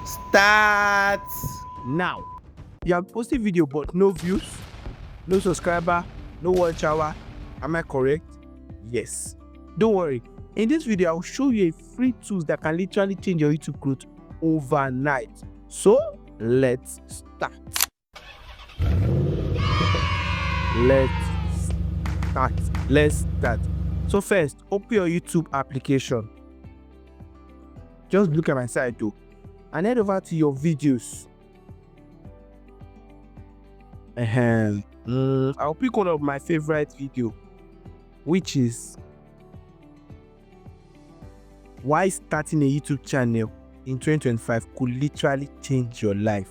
Start now. You have posted video but no views, no subscriber, no watch hour. Am I correct? Yes. Don't worry. In this video, I'll show you a free tools that can literally change your YouTube growth overnight. So let's start. Let's start. So first, open your YouTube application. Just look at my side though, and head over to your videos. I'll pick one of my favorite video, which is why starting a YouTube channel in 2025 could literally change your life.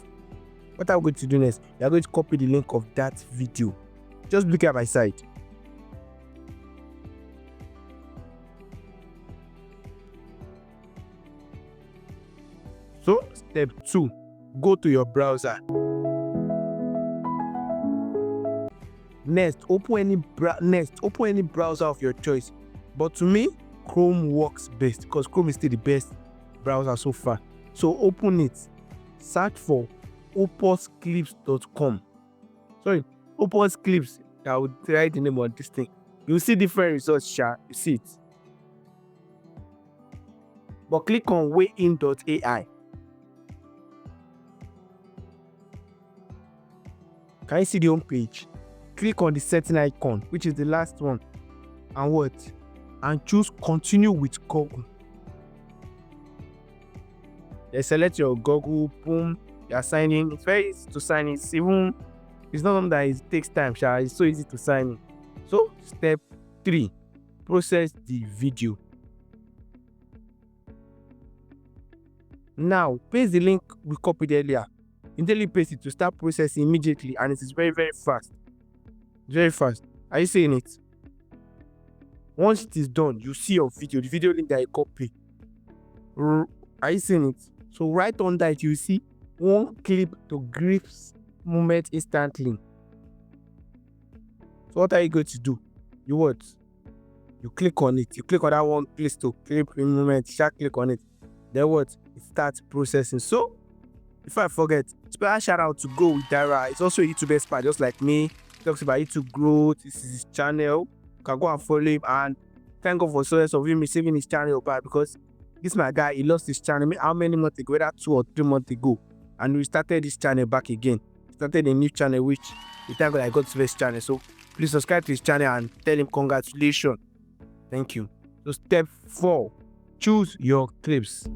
What I'm going to do next, you're going to copy the link of that video. Just look at my side. So step 2, go to your browser. Next, open any browser of your choice. But to me, Chrome works best because Chrome is still the best browser so far. So open it. Search for opusclips.com. Sorry, Opus Clips. I will write the name of this thing. You'll see different results, you see it. But click on weighin.ai. Can you see the home page? Click on the setting icon, which is the last one, and what? And choose continue with Google. Then select your Google, boom, you are signing. It's very easy to sign in. It's not something that it takes time, it's so easy to sign in. So step 3, process the video. Now paste the link we copied earlier. Immediately paste it to start processing immediately, and it is very, very fast. Very fast. Are you seeing it? Once it is done, you see your video, the video link that I copy. Are you seeing it? So right under it, you see one clip to grips moment instantly. So what are you going to do? You what? You click on it. You click on that one place to clip moment. Click on it. Then what? It starts processing. So before I forget, special shout out to Go with Dara. It's also a YouTube expert just like me. He talks about YouTube growth. This is his channel. You can go and follow him, and thank God for so of him receiving his channel back, because this my guy, he lost his channel how many months ago? Whether 2 or 3 months ago, and we started this channel back again. Started a new channel, which we thank God I got his first channel. So please subscribe to his channel and tell him congratulations. Thank you. So step 4, choose your clips.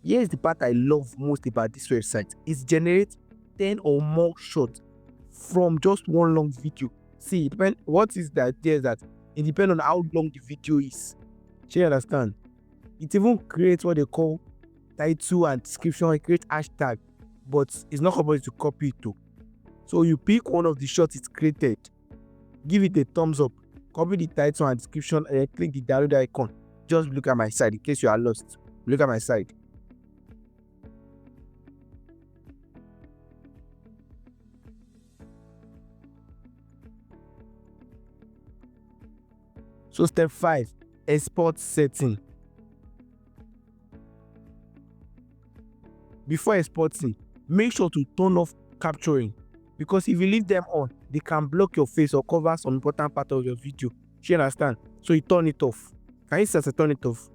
Here's the part I love most about this website. It generates 10 or more shots from just one long video. See, what is the idea is that it depends on how long the video is. Do you understand? It even creates what they call title and description. It creates hashtag, but it's not compulsory to copy it too. So you pick one of the shots it's created, give it a thumbs up, copy the title and description, and then click the download icon. Just look at my side in case you are lost. Look at my side. So step 5, export setting. Before exporting, make sure to turn off capturing, because if you leave them on, they can block your face or cover some important part of your video. You understand? So you turn it off. Can you see to turn it off?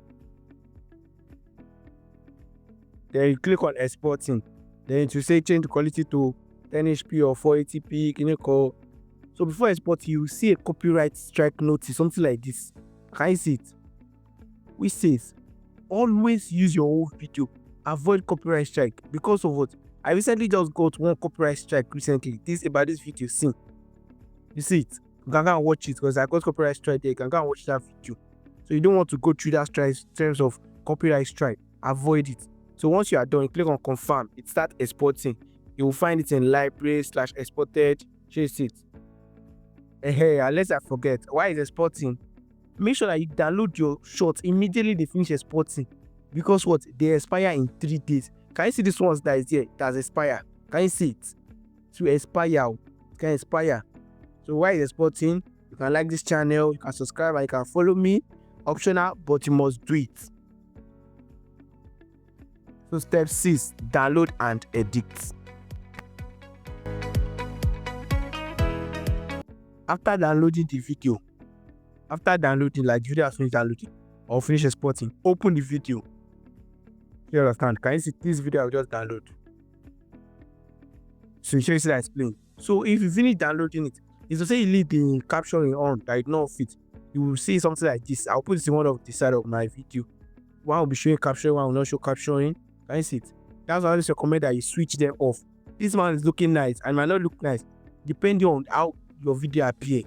Then you click on exporting. Then it will say change the quality to 1080p or 480p. So before exporting, you will see a copyright strike notice, something like this. Can you see it? Which says, always use your own video. Avoid copyright strike. Because of what? I recently just got one copyright strike recently. This about this video, see. You see it? You can go and watch it because I got copyright strike there. You can go and watch that video. So you don't want to go through that strike in terms of copyright strike. Avoid it. So once you are done, click on confirm. It starts exporting. You will find it in library/exported. Chase it. Hey, unless I forget, why is exporting? Make sure that you download your shots immediately they finish exporting, because what? They expire in 3 days. Can you see this one that is here? It has expired. Can you see it? To expire, it can expire. So while it's exporting, you can like this channel, you can subscribe, and you can follow me Optional, but you must do it. So step 6, download and edit. After downloading the video, like the video has finished downloading or finish exporting, open the video. You understand? Can you see this video I will just download? So you should see that explain. So if you finish downloading it, it's to say you leave the caption on that it not fit. You will see something like this. I'll put this in one of the side of my video. One will be showing caption, one will not show captioning. Can you see it? That's why I always recommend that you switch them off. This one is looking nice and might not look nice depending on how your video appear.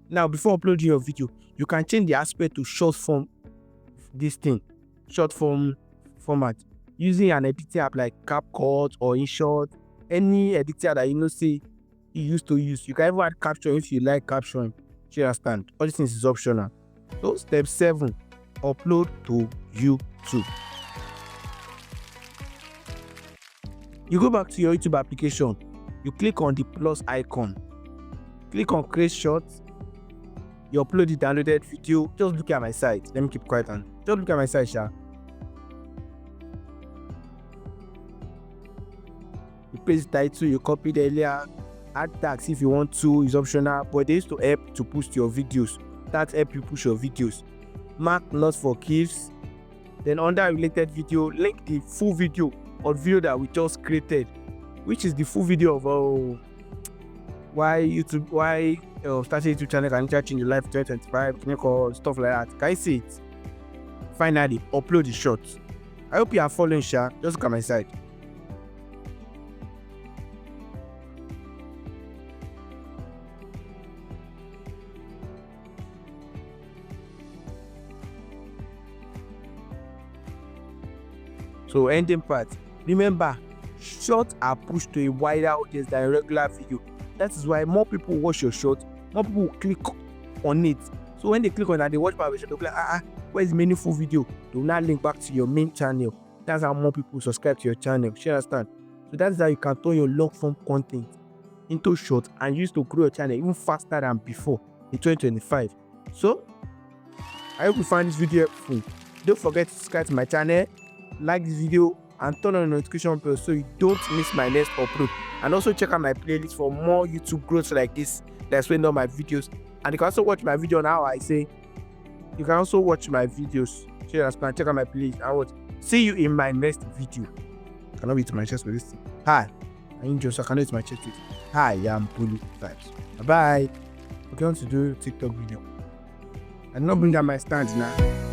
Now, before uploading your video, you can change the aspect to short form. This thing, short form format, using an editing app like CapCut or InShot. Any editor that you say you used to use. You can even add caption if you like caption. You understand? All these things is optional. So step 7, upload to YouTube. You go back to your YouTube application. You click on the plus icon. Click on create short. You upload the downloaded video. Just look at my site. Let me keep quiet and just look at my site, sha. You paste the title you copied earlier. Add tags if you want to, is optional, but they used to help to boost your videos. That help you push your videos. Mark not for keeps. Then under related video, link the full video or video that we just created, which is the full video of why starting YouTube channel can change your life 2025, stuff like that. Can you see it? Finally, upload the short. I hope you are following, sha. Just look at my side. So ending part. Remember, shorts are pushed to a wider audience than a regular video. That is why more people watch your short, more people will click on it. So when they click on that, they watch my video, they'll be like, where's the meaningful video? They will now link back to your main channel. That's how more people subscribe to your channel. You understand? So that's how you can turn your long form content into short and use to grow your channel even faster than before in 2025. So I hope you find this video helpful. Don't forget to subscribe to my channel, like this video, and turn on the notification bell so you don't miss my next upload. And also check out my playlist for more YouTube growth like this that explain all my videos. And you can also watch my video now. You can also watch my videos. Check out my playlist. I will see you in my next video. I cannot be to my chest with this thing. Hi, I'm Joseph. I cannot be to my chest with it. Hi, I'm Pulu Vibes. Bye bye. We're going to do TikTok video. I'm not bring down my stand now.